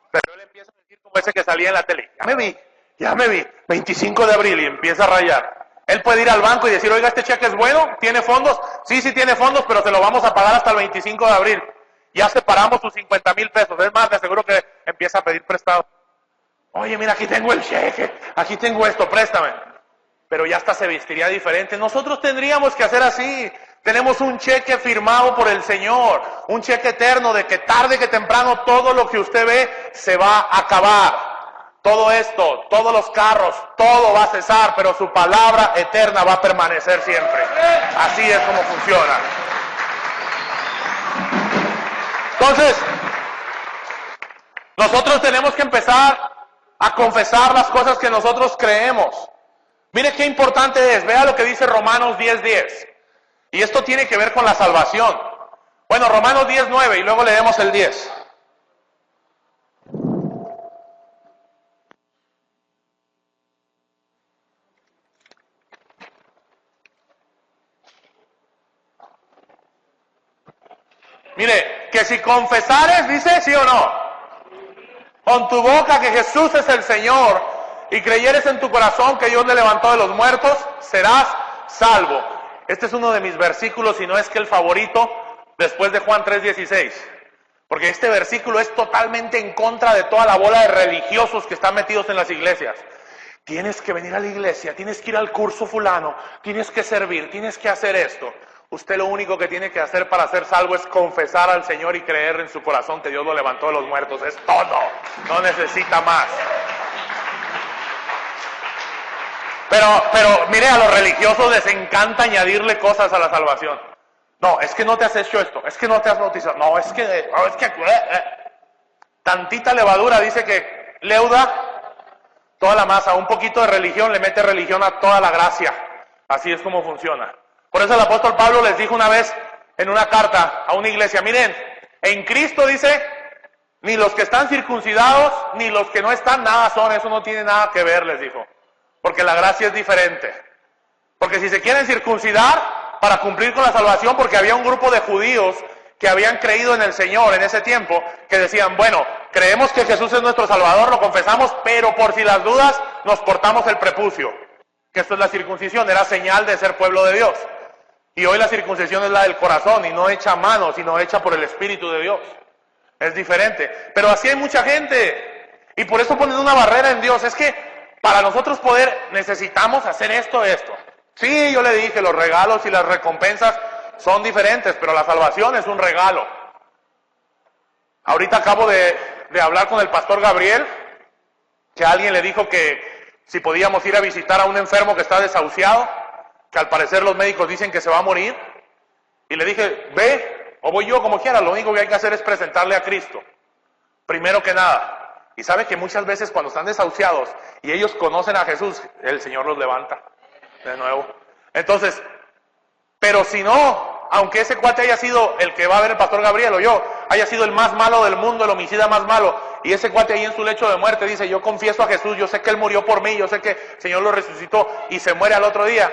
Pero él empieza a decir como ese que salía en la tele, ya me vi, 25 de abril y empieza a rayar. Él puede ir al banco y decir, oiga, ¿este cheque es bueno? ¿Tiene fondos? Sí tiene fondos, pero se lo vamos a pagar hasta el 25 de abril. Ya separamos sus 50,000 pesos. Es más, le aseguro que empieza a pedir prestado. Oye, mira, aquí tengo el cheque, aquí tengo esto, préstame. Pero ya hasta se vestiría diferente. Nosotros tendríamos que hacer así. Tenemos un cheque firmado por el Señor, un cheque eterno de que tarde que temprano todo lo que usted ve se va a acabar. Todo esto, todos los carros, todo va a cesar, pero su palabra eterna va a permanecer siempre. Así es como funciona. Entonces, nosotros tenemos que empezar a confesar las cosas que nosotros creemos. Mire qué importante es, vea lo que dice Romanos 10:10. Y esto tiene que ver con la salvación. Bueno, Romanos 10:9 y luego leemos el 10. Mire, que si confesares, dice, ¿sí o no? Con tu boca que Jesús es el Señor y creyeres en tu corazón que Dios le levantó de los muertos, serás salvo. Este es uno de mis versículos, si no es que el favorito, después de Juan 3:16. Porque este versículo es totalmente en contra de toda la bola de religiosos que están metidos en las iglesias. Tienes que venir a la iglesia, tienes que ir al curso fulano, tienes que servir, tienes que hacer esto. Usted lo único que tiene que hacer para ser salvo es confesar al Señor y creer en su corazón que Dios lo levantó de los muertos. Es todo, no necesita más. Pero mire, a los religiosos les encanta añadirle cosas a la salvación. No, es que no te has hecho esto, es que no te has bautizado, no, es que tantita levadura dice que leuda toda la masa, un poquito de religión le mete religión a toda la gracia. Así es como funciona. Por eso el apóstol Pablo les dijo una vez en una carta a una iglesia, miren, en Cristo dice, ni los que están circuncidados, ni los que no están, nada son, eso no tiene nada que ver, les dijo. Porque la gracia es diferente. Porque si se quieren circuncidar para cumplir con la salvación, porque había un grupo de judíos que habían creído en el Señor en ese tiempo, que decían, bueno, creemos que Jesús es nuestro Salvador, lo confesamos, pero por si las dudas, nos cortamos el prepucio. Que esto es la circuncisión, era señal de ser pueblo de Dios. Y hoy la circuncisión es la del corazón, y no hecha a mano, sino hecha por el Espíritu de Dios. Es diferente. Pero así hay mucha gente. Y por eso ponen una barrera en Dios. Es que para nosotros poder, necesitamos hacer esto. Sí, yo le dije, los regalos y las recompensas son diferentes, pero la salvación es un regalo. Ahorita acabo de hablar con el pastor Gabriel, que alguien le dijo que si podíamos ir a visitar a un enfermo que está desahuciado, que al parecer los médicos dicen que se va a morir, y le dije, ve, o voy yo como quiera, lo único que hay que hacer es presentarle a Cristo, primero que nada. Y sabe que muchas veces cuando están desahuciados y ellos conocen a Jesús, el Señor los levanta de nuevo. Entonces, pero si no, aunque ese cuate haya sido el que va a ver el pastor Gabriel o yo, haya sido el más malo del mundo, el homicida más malo, y ese cuate ahí en su lecho de muerte dice, yo confieso a Jesús, yo sé que Él murió por mí, yo sé que el Señor lo resucitó, y se muere al otro día,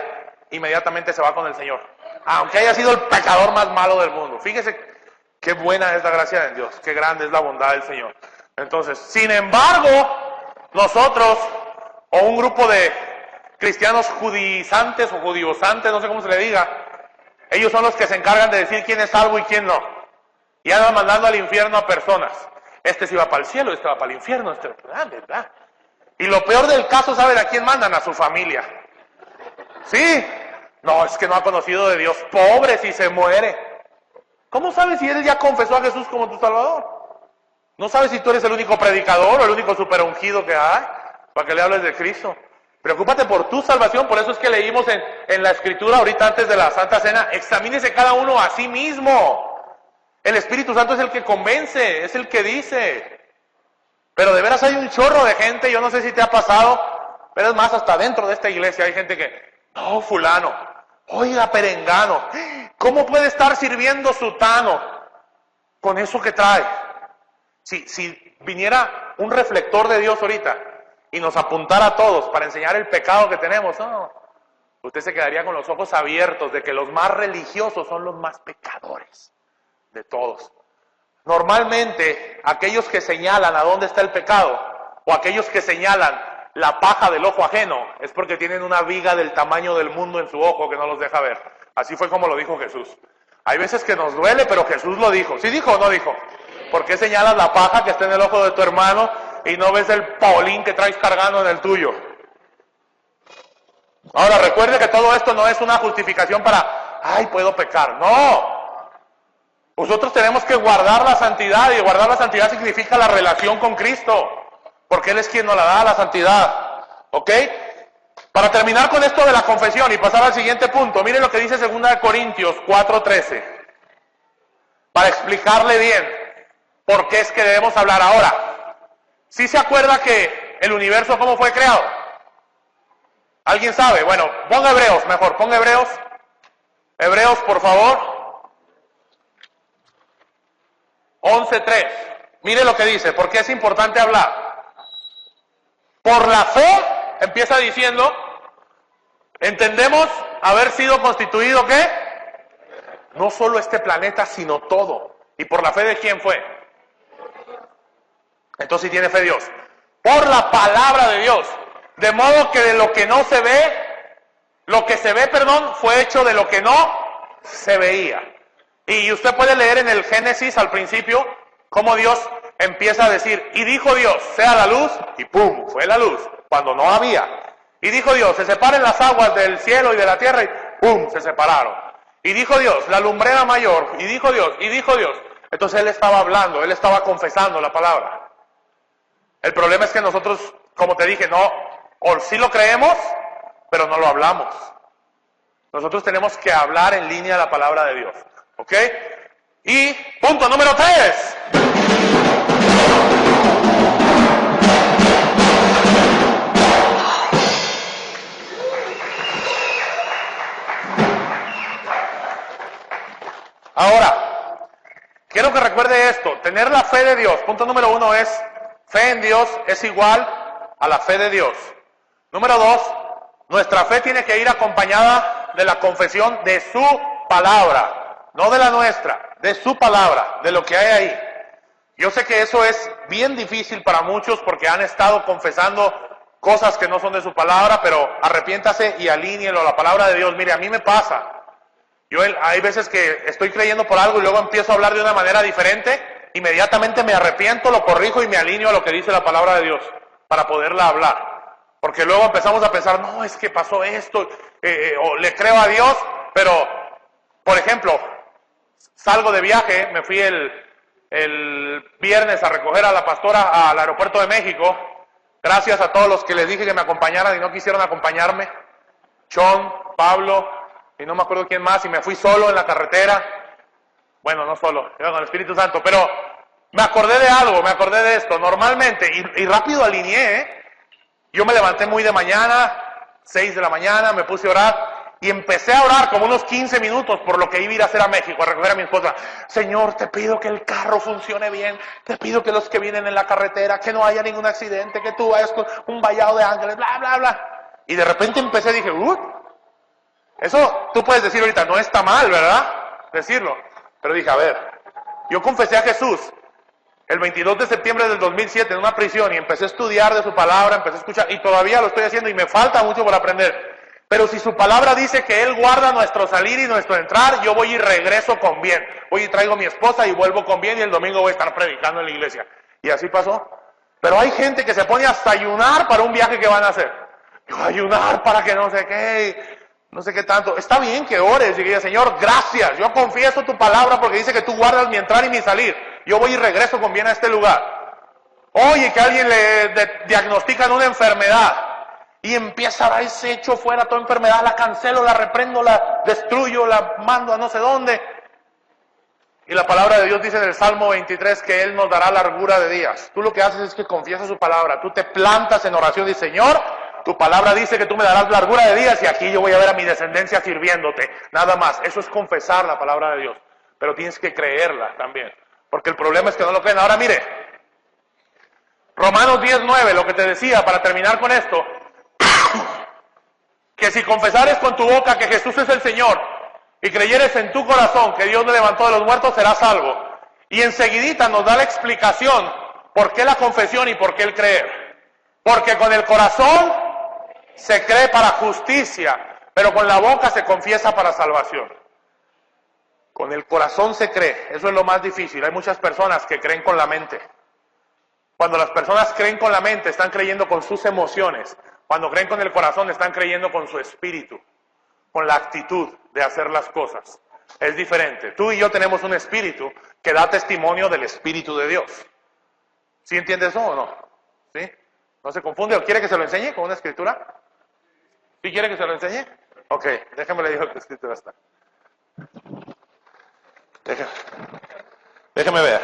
inmediatamente se va con el Señor. Aunque haya sido el pecador más malo del mundo. Fíjese qué buena es la gracia de Dios, qué grande es la bondad del Señor. Entonces, sin embargo, nosotros, o un grupo de cristianos judaizantes o judiosantes, no sé cómo se le diga, ellos son los que se encargan de decir quién es salvo y quién no. Y andan mandando al infierno a personas. Este se va para el cielo, este va para el infierno, este ¿verdad? Y lo peor del caso, ¿saben a quién mandan? A su familia. ¿Sí? No, es que no ha conocido de Dios. Pobre si se muere. ¿Cómo sabes si él ya confesó a Jesús como tu Salvador? ¿No sabes si tú eres el único predicador o el único superungido que hay para que le hables de Cristo? Preocúpate por tu salvación, por eso es que leímos en la Escritura ahorita antes de la Santa Cena, examínese cada uno a sí mismo. El Espíritu Santo es el que convence, es el que dice. Pero de veras hay un chorro de gente, yo no sé si te ha pasado, pero es más, hasta dentro de esta iglesia hay gente que, no, fulano, oiga, perengano, ¿cómo puede estar sirviendo sutano con eso que trae? Si viniera un reflector de Dios ahorita y nos apuntara a todos para enseñar el pecado que tenemos, no, usted se quedaría con los ojos abiertos de que los más religiosos son los más pecadores de todos. Normalmente, aquellos que señalan a dónde está el pecado, o aquellos que señalan la paja del ojo ajeno, es porque tienen una viga del tamaño del mundo en su ojo que no los deja ver. Así fue como lo dijo Jesús. Hay veces que nos duele, pero Jesús lo dijo. ¿Sí dijo o no dijo? ¿Por qué señalas la paja que está en el ojo de tu hermano y no ves el paulín que traes cargando en el tuyo? Ahora, recuerde que todo esto no es una justificación para, ay, puedo pecar. No. Nosotros tenemos que guardar la santidad, y guardar la santidad significa la relación con Cristo, porque Él es quien nos la da, la santidad. ¿Ok? Para terminar con esto de la confesión y pasar al siguiente punto, miren lo que dice 2 Corintios 4:13, para explicarle bien por qué es que debemos hablar ahora. ¿Sí se acuerda que el universo cómo fue creado? ¿Alguien sabe? Bueno, ponga Hebreos, mejor, ponga Hebreos. Hebreos, por favor. 11:3. Mire lo que dice, porque es importante hablar. Por la fe, empieza diciendo, entendemos haber sido constituido, ¿qué? No solo este planeta, sino todo. ¿Y por la fe de quién fue? Entonces sí tiene fe Dios. Por la palabra de Dios. De modo que de lo que no se ve, lo que se ve, perdón, fue hecho de lo que no se veía. Y usted puede leer en el Génesis al principio cómo Dios empieza a decir, y dijo Dios, sea la luz, y pum, fue la luz, cuando no había. Y dijo Dios, se separen las aguas del cielo y de la tierra, y pum, se separaron. Y dijo Dios, la lumbrera mayor, y dijo Dios, y dijo Dios. Entonces él estaba hablando, él estaba confesando la palabra. El problema es que nosotros, como te dije, no, o sí lo creemos, pero no lo hablamos. Nosotros tenemos que hablar en línea la palabra de Dios. ¿Ok? Y punto número 3. Ahora, quiero que recuerde esto, tener la fe de Dios. Punto número 1 es, fe en Dios es igual a la fe de Dios. Número 2, nuestra fe tiene que ir acompañada de la confesión de su palabra, no de la nuestra, de su palabra, de lo que hay ahí. Yo sé que eso es bien difícil para muchos porque han estado confesando cosas que no son de su palabra, pero arrepiéntase y alíñelo a la palabra de Dios. Mire, a mí me pasa. Hay veces que estoy creyendo por algo y luego empiezo a hablar de una manera diferente, inmediatamente me arrepiento, lo corrijo y me alineo a lo que dice la palabra de Dios para poderla hablar. Porque luego empezamos a pensar, no, es que pasó esto, o le creo a Dios, pero, por ejemplo, salgo de viaje, me fui el viernes a recoger a la pastora al aeropuerto de México, gracias a todos los que les dije que me acompañaran y no quisieron acompañarme, Sean, Pablo, y no me acuerdo quién más, y me fui solo en la carretera, bueno, no solo, con el Espíritu Santo, pero me acordé de algo, me acordé de esto, normalmente, y rápido alineé, yo me levanté muy de mañana, 6 de la mañana, me puse a orar, y empecé a orar como unos 15 minutos por lo que iba a ir a hacer a México, a recoger a mi esposa. Señor, te pido que el carro funcione bien, te pido que los que vienen en la carretera, que no haya ningún accidente, que tú vayas con un vallado de ángeles, bla, bla, bla. Y de repente empecé, dije, eso tú puedes decir ahorita, no está mal, ¿verdad? Decirlo. Pero dije, a ver, yo confesé a Jesús el 22 de septiembre del 2007 en una prisión y empecé a estudiar de su palabra, empecé a escuchar, y todavía lo estoy haciendo y me falta mucho por aprender. Pero si su palabra dice que Él guarda nuestro salir y nuestro entrar, yo voy y regreso con bien. Voy y traigo a mi esposa y vuelvo con bien y el domingo voy a estar predicando en la iglesia. Y así pasó. Pero hay gente que se pone hasta ayunar para un viaje que van a hacer. Yo ayunar para que no sé qué, no sé qué tanto. Está bien que ores y que digas, Señor, gracias. Yo confieso tu palabra porque dice que tú guardas mi entrar y mi salir. Yo voy y regreso con bien a este lugar. Oye, que a alguien le diagnostican una enfermedad. Y empieza a darse hecho fuera toda enfermedad, la cancelo, la reprendo, la destruyo, la mando a no sé dónde. Y la palabra de Dios dice en el Salmo 23 que Él nos dará largura de días. Tú lo que haces es que confiesas su palabra, tú te plantas en oración y dices, Señor, tu palabra dice que tú me darás largura de días y aquí yo voy a ver a mi descendencia sirviéndote. Nada más, eso es confesar la palabra de Dios. Pero tienes que creerla también, porque el problema es que no lo creen. Ahora mire, Romanos 10:9, lo que te decía para terminar con esto, que si confesares con tu boca que Jesús es el Señor y creyeres en tu corazón que Dios le levantó de los muertos, serás salvo. Y enseguidita nos da la explicación por qué la confesión y por qué el creer. Porque con el corazón se cree para justicia, pero con la boca se confiesa para salvación. Con el corazón se cree, eso es lo más difícil. Hay muchas personas que creen con la mente. Cuando las personas creen con la mente, están creyendo con sus emociones. Cuando creen con el corazón, están creyendo con su espíritu, con la actitud de hacer las cosas. Es diferente. Tú y yo tenemos un espíritu que da testimonio del Espíritu de Dios. ¿Sí entiende eso o no? ¿Sí? ¿No se confunde? ¿O quiere que se lo enseñe con una escritura? ¿Sí quiere que se lo enseñe? Ok, déjeme le digo qué escritura está. Déjeme ver.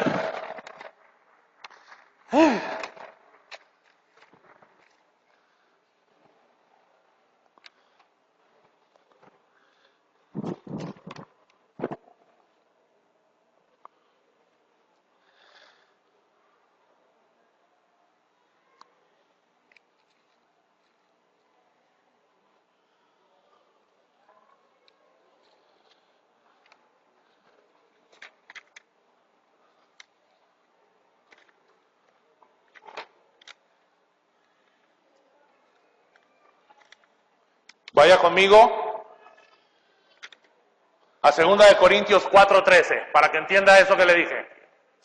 Vaya conmigo a 2 Corintios 4:13, para que entienda eso que le dije.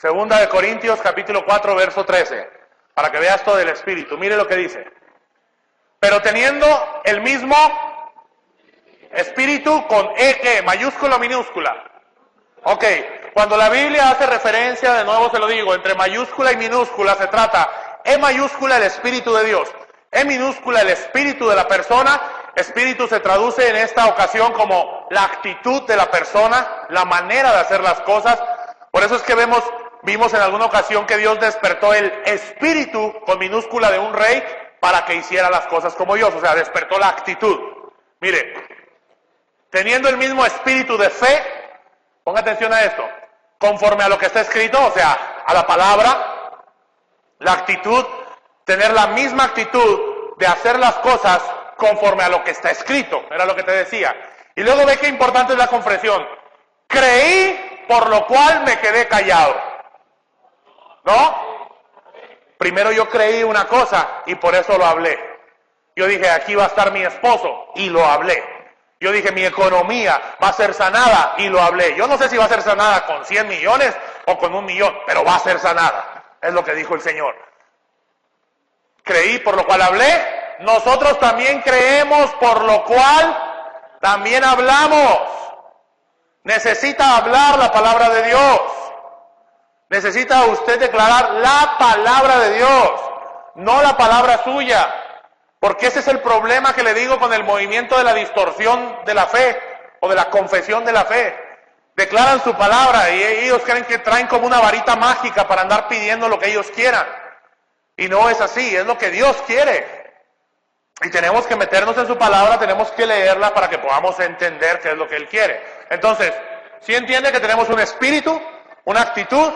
2 Corintios capítulo 4, verso 13, para que veas todo el Espíritu. Mire lo que dice. Pero teniendo el mismo Espíritu con E, ¿qué? ¿Mayúscula o minúscula? Ok, cuando la Biblia hace referencia, de nuevo se lo digo, entre mayúscula y minúscula se trata E mayúscula, el Espíritu de Dios. E minúscula, el Espíritu de la persona. Espíritu se traduce en esta ocasión como la actitud de la persona, la manera de hacer las cosas. Por eso es que vimos en alguna ocasión que Dios despertó el espíritu con minúscula de un rey para que hiciera las cosas como Dios. O sea, despertó la actitud. Mire, teniendo el mismo espíritu de fe, ponga atención a esto, conforme a lo que está escrito, o sea, a la palabra, la actitud, tener la misma actitud de hacer las cosas conforme a lo que está escrito, era lo que te decía. Y luego ve qué importante es la confesión. Creí, por lo cual me quedé callado. ¿No? Primero yo creí una cosa y por eso lo hablé. Yo dije, aquí va a estar mi esposo y lo hablé. Yo dije, mi economía va a ser sanada y lo hablé. Yo no sé si va a ser sanada con 100 millones o con 1 millón, pero va a ser sanada. Es lo que dijo el Señor. Creí, por lo cual hablé. Nosotros también creemos, por lo cual también hablamos. Necesita hablar la palabra de Dios. Necesita usted declarar la palabra de Dios, no la palabra suya. Porque ese es el problema que le digo con el movimiento de la distorsión de la fe o de la confesión de la fe. Declaran su palabra y ellos creen que traen como una varita mágica para andar pidiendo lo que ellos quieran. Y no es así, es lo que Dios quiere. Y tenemos que meternos en su palabra, tenemos que leerla para que podamos entender qué es lo que Él quiere. Entonces, si entiende que tenemos un espíritu, una actitud,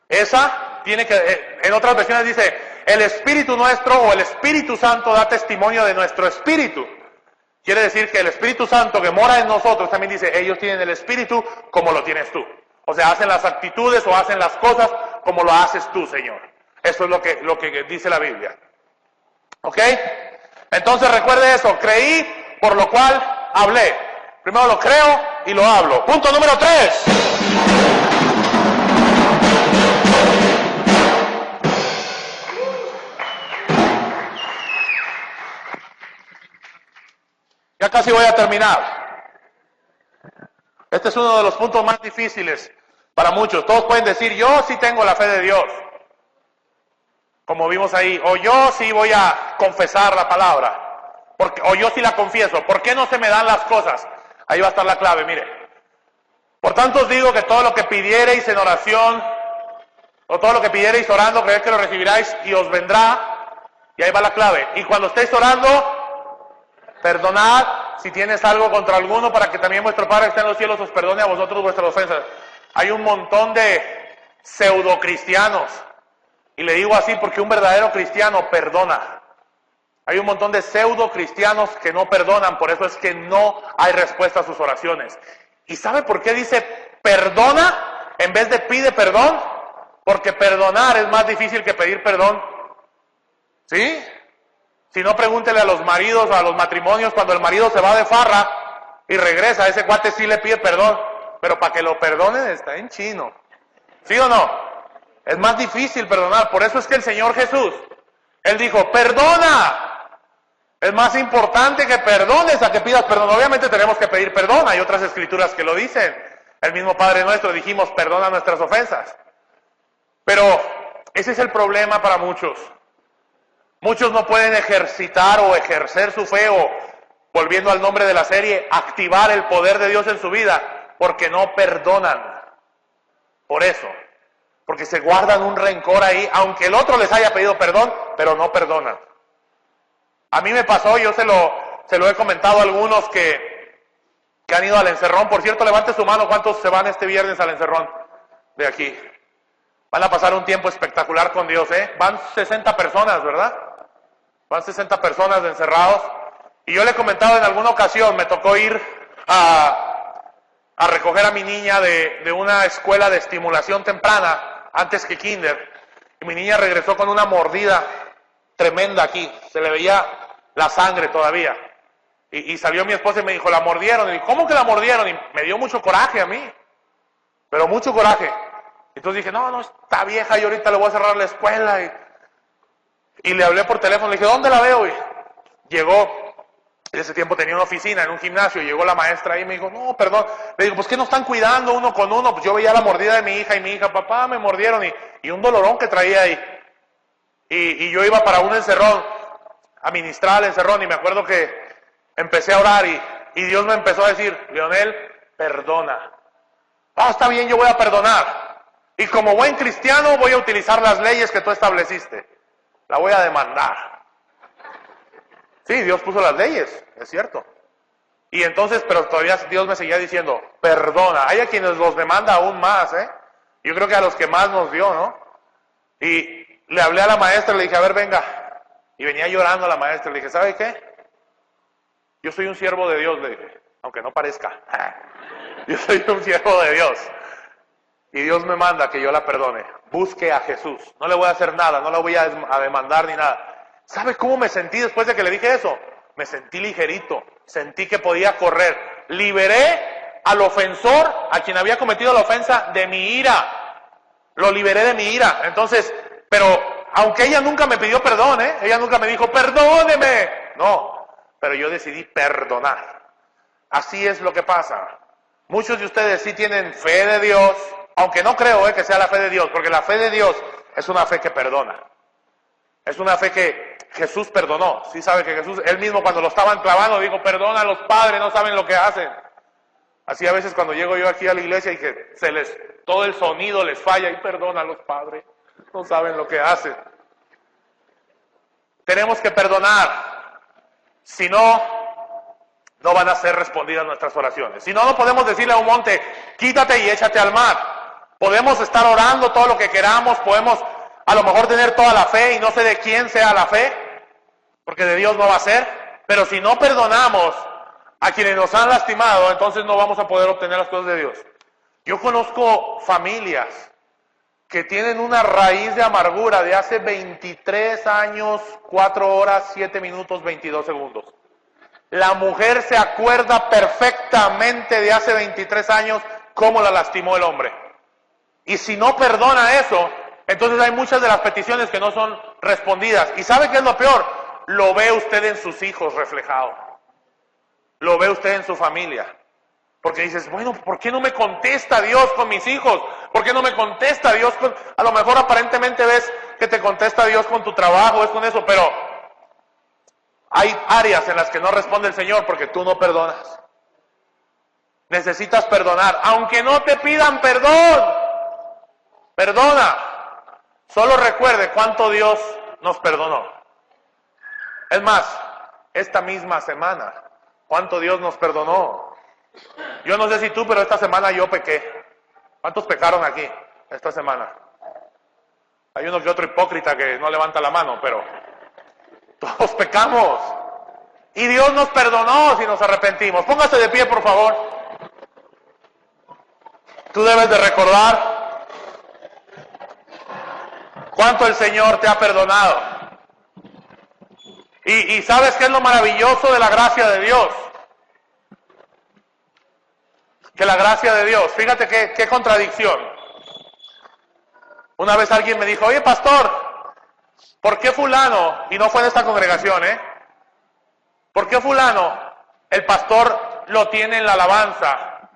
esa tiene que, en otras versiones dice, el Espíritu nuestro o el Espíritu Santo da testimonio de nuestro espíritu. Quiere decir que el Espíritu Santo que mora en nosotros también dice, ellos tienen el Espíritu como lo tienes tú. O sea, hacen las actitudes o hacen las cosas como lo haces tú, Señor. Eso es lo que dice la Biblia. ¿Ok? Entonces recuerde eso, creí, por lo cual hablé. Primero lo creo y lo hablo. Punto número 3. Ya casi voy a terminar. Este es uno de los puntos más difíciles para muchos. Todos pueden decir, yo sí tengo la fe de Dios, como vimos ahí, o yo sí voy a confesar la palabra, o yo sí la confieso. ¿Por qué no se me dan las cosas? Ahí va a estar la clave, mire. Por tanto os digo que todo lo que pidiereis en oración, o todo lo que pidiereis orando, creed que lo recibiráis y os vendrá. Y ahí va la clave. Y cuando estéis orando, perdonad si tienes algo contra alguno, para que también vuestro Padre que está en los cielos os perdone a vosotros vuestras ofensas. Hay un montón de pseudo cristianos, y le digo así porque un verdadero cristiano perdona. Hay un montón de pseudo cristianos que no perdonan, por eso es que no hay respuesta a sus oraciones. ¿Y sabe por qué dice perdona en vez de pide perdón? Porque perdonar es más difícil que pedir perdón. ¿Sí? Si no, pregúntele a los maridos o a los matrimonios cuando el marido se va de farra y regresa, ese cuate sí le pide perdón, pero para que lo perdonen está en chino. ¿Sí o no? Es más difícil perdonar, por eso es que el Señor Jesús, Él dijo, perdona. Es más importante que perdones a que pidas perdón. Obviamente tenemos que pedir perdón, hay otras escrituras que lo dicen. El mismo Padre Nuestro dijimos, perdona nuestras ofensas. Pero ese es el problema para muchos. Muchos no pueden ejercitar o ejercer su fe o, volviendo al nombre de la serie, activar el poder de Dios en su vida, porque no perdonan. Por eso, porque se guardan un rencor ahí, aunque el otro les haya pedido perdón, pero no perdonan. A mí me pasó, yo se lo he comentado a algunos que han ido al encerrón. Por cierto, levante su mano, ¿cuántos se van este viernes al encerrón de aquí? Van a pasar un tiempo espectacular con Dios, ¿eh? Van 60 personas, ¿verdad? Van 60 personas encerrados. Y yo le he comentado en alguna ocasión, me tocó ir a recoger a mi niña de una escuela de estimulación temprana, antes que kinder. Y mi niña regresó con una mordida tremenda aquí, se le veía la sangre todavía. Y salió mi esposa y me dijo, la mordieron. Y dije, ¿cómo que la mordieron? Y me dio mucho coraje a mí, pero mucho coraje. Entonces dije, no, está vieja, y ahorita le voy a cerrar la escuela. Y le hablé por teléfono, le dije, ¿dónde la veo? Y llegó, en ese tiempo tenía una oficina en un gimnasio, y llegó la maestra ahí y me dijo, no, perdón. Le digo, pues ¿qué no están cuidando uno con uno? Pues yo veía la mordida de mi hija, y mi hija, papá, me mordieron, y un dolorón que traía ahí. Y yo iba para un encerrón, a ministrar el encerrón, y me acuerdo que empecé a orar, y Dios me empezó a decir, Leonel, perdona. Está bien, yo voy a perdonar. Y como buen cristiano voy a utilizar las leyes que tú estableciste. La voy a demandar. Sí, Dios puso las leyes, es cierto. Y entonces, pero todavía Dios me seguía diciendo, perdona. Hay a quienes los demanda aún más, ¿eh? Yo creo que a los que más nos dio, ¿no? Y le hablé a la maestra, le dije, a ver, venga. Y venía llorando la maestra, le dije, ¿sabe qué? Yo soy un siervo de Dios, le dije, aunque no parezca. Yo soy un siervo de Dios. Y Dios me manda que yo la perdone. Busque a Jesús. No le voy a hacer nada, no la voy a demandar ni nada. ¿Sabe cómo me sentí después de que le dije eso? Me sentí ligerito. Sentí que podía correr. Liberé al ofensor, a quien había cometido la ofensa, de mi ira. Lo liberé de mi ira. Entonces, pero aunque ella nunca me pidió perdón, ella nunca me dijo, perdóneme. No, pero yo decidí perdonar. Así es lo que pasa. Muchos de ustedes sí tienen fe de Dios, aunque no creo que sea la fe de Dios, porque la fe de Dios es una fe que perdona. Es una fe que Jesús perdonó. Sí sabe que Jesús, él mismo cuando lo estaban clavando, dijo, perdona a los padres, no saben lo que hacen. Así a veces cuando llego yo aquí a la iglesia y que todo el sonido les falla, y perdona a los padres, no saben lo que hacen. Tenemos que perdonar. Si no van a ser respondidas nuestras oraciones. Si no, no podemos decirle a un monte, quítate y échate al mar. Podemos estar orando todo lo que queramos, podemos a lo mejor tener toda la fe, y no sé de quién sea la fe, porque de Dios no va a ser, pero si no perdonamos a quienes nos han lastimado, entonces no vamos a poder obtener las cosas de Dios. Yo conozco familias que tienen una raíz de amargura de hace 23 años, 4 horas, 7 minutos, 22 segundos. La mujer se acuerda perfectamente de hace 23 años cómo la lastimó el hombre. Y si no perdona eso, entonces hay muchas de las peticiones que no son respondidas. ¿Y sabe qué es lo peor? Lo ve usted en sus hijos reflejado. Lo ve usted en su familia. Porque dices, bueno, ¿por qué no me contesta Dios con mis hijos? ¿Por qué no me contesta Dios con...? A lo mejor aparentemente ves que te contesta Dios con tu trabajo, es con eso, pero hay áreas en las que no responde el Señor porque tú no perdonas. Necesitas perdonar, aunque no te pidan perdón. Perdona. Solo recuerde cuánto Dios nos perdonó. Es más, esta misma semana, cuánto Dios nos perdonó. Yo no sé si tú, pero esta semana yo pequé. ¿Cuántos pecaron aquí esta semana? Hay uno que otro hipócrita que no levanta la mano, pero todos pecamos. Y Dios nos perdonó si nos arrepentimos. Póngase de pie, por favor. Tú debes de recordar cuánto el Señor te ha perdonado. Y ¿sabes qué es lo maravilloso de la gracia de Dios? Que la gracia de Dios, fíjate qué contradicción. Una vez alguien me dijo, oye pastor, ¿por qué fulano? Y no fue en esta congregación, ¿por qué fulano el pastor lo tiene en la alabanza?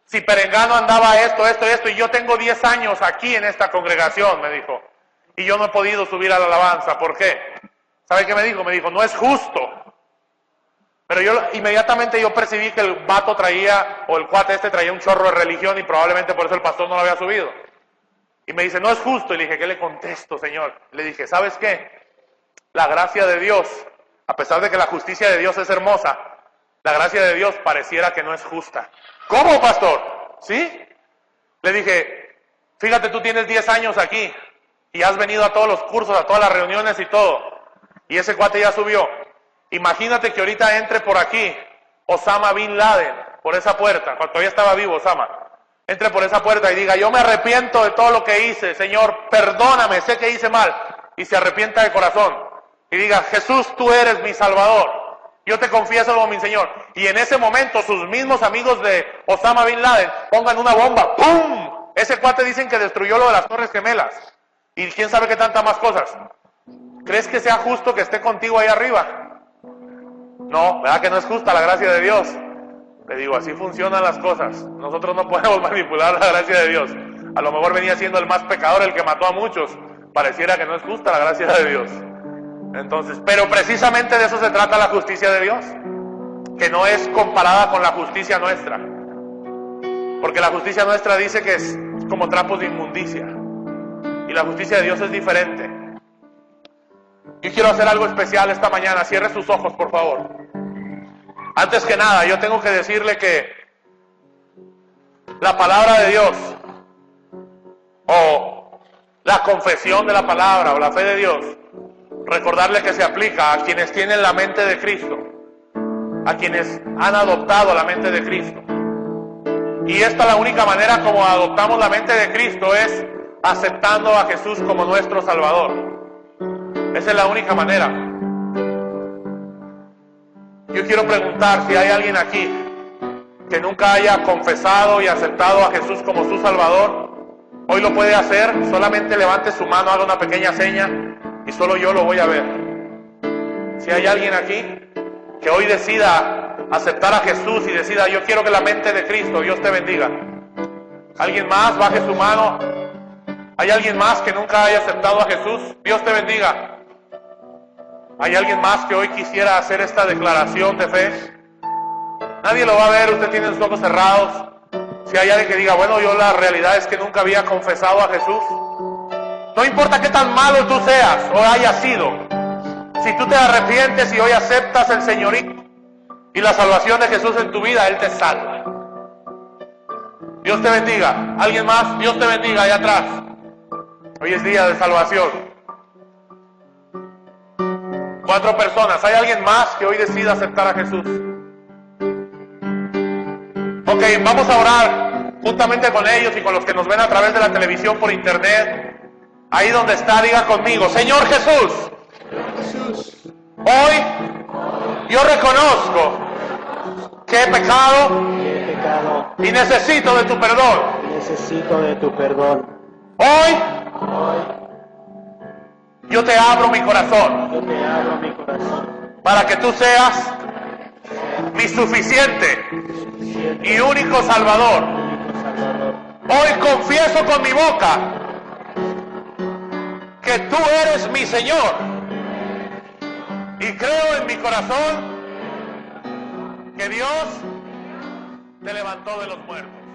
Si Perengano andaba esto, y yo tengo 10 años aquí en esta congregación, me dijo, y yo no he podido subir a la alabanza, ¿por qué? ¿Sabe qué me dijo? Me dijo, no es justo. Pero inmediatamente yo percibí que el vato traía, o el cuate traía un chorro de religión, y probablemente por eso el pastor no lo había subido. Y me dice, no es justo. Y le dije, ¿qué le contesto, Señor? Le dije, ¿sabes qué? La gracia de Dios, a pesar de que la justicia de Dios es hermosa, la gracia de Dios pareciera que no es justa. ¿Cómo, pastor? ¿Sí? Le dije, fíjate, tú tienes 10 años aquí, y has venido a todos los cursos, a todas las reuniones y todo, y ese cuate ya subió. Imagínate que ahorita entre por aquí Osama Bin Laden, por esa puerta, cuando todavía estaba vivo Osama, entre por esa puerta y diga, yo me arrepiento de todo lo que hice, Señor, perdóname, sé que hice mal, y se arrepienta de corazón, y diga, Jesús, tú eres mi Salvador. Yo te confieso como mi Señor. Y en ese momento sus mismos amigos de Osama Bin Laden pongan una bomba. ¡Pum! Ese cuate dicen que destruyó lo de las Torres Gemelas. Y quién sabe qué tantas más cosas. ¿Crees que sea justo que esté contigo ahí arriba? No, ¿verdad que no es justa la gracia de Dios? Le digo, así funcionan las cosas. Nosotros no podemos manipular la gracia de Dios. A lo mejor venía siendo el más pecador, el que mató a muchos. Pareciera que no es justa la gracia de Dios. Entonces, pero precisamente de eso se trata la justicia de Dios, que no es comparada con la justicia nuestra, porque la justicia nuestra dice que es como trapos de inmundicia, y la justicia de Dios es diferente. Yo quiero hacer algo especial esta mañana. Cierre sus ojos, por favor. Antes que nada, yo tengo que decirle que la palabra de Dios, o la confesión de la palabra, o la fe de Dios, recordarle que se aplica a quienes tienen la mente de Cristo, a quienes han adoptado la mente de Cristo. Y esta es la única manera como adoptamos la mente de Cristo, es aceptando a Jesús como nuestro Salvador. Esa es la única manera. Yo quiero preguntar si hay alguien aquí que nunca haya confesado y aceptado a Jesús como su Salvador. Hoy lo puede hacer. Solamente levante su mano, haga una pequeña seña y solo yo lo voy a ver. Si hay alguien aquí que hoy decida aceptar a Jesús y decida, yo quiero que la mente de Cristo, Dios te bendiga. ¿Alguien más? Baje su mano. ¿Hay alguien más que nunca haya aceptado a Jesús? Dios te bendiga. ¿Hay alguien más que hoy quisiera hacer esta declaración de fe? Nadie lo va a ver, usted tiene sus ojos cerrados. Si hay alguien que diga, bueno, yo la realidad es que nunca había confesado a Jesús. No importa qué tan malo tú seas o hayas sido, si tú te arrepientes y hoy aceptas el señorío y la salvación de Jesús en tu vida, Él te salva. Dios te bendiga. ¿Alguien más? Dios te bendiga allá atrás. Hoy es día de salvación. 4 personas. ¿Hay alguien más que hoy decida aceptar a Jesús? Ok, vamos a orar juntamente con ellos y con los que nos ven a través de la televisión, por internet. Ahí donde está, diga conmigo, Señor Jesús, hoy yo reconozco que he pecado y necesito de tu perdón. Hoy yo te abro mi corazón para que tú seas mi suficiente y único Salvador. Hoy confieso con mi boca que tú eres mi Señor y creo en mi corazón que Dios te levantó de los muertos.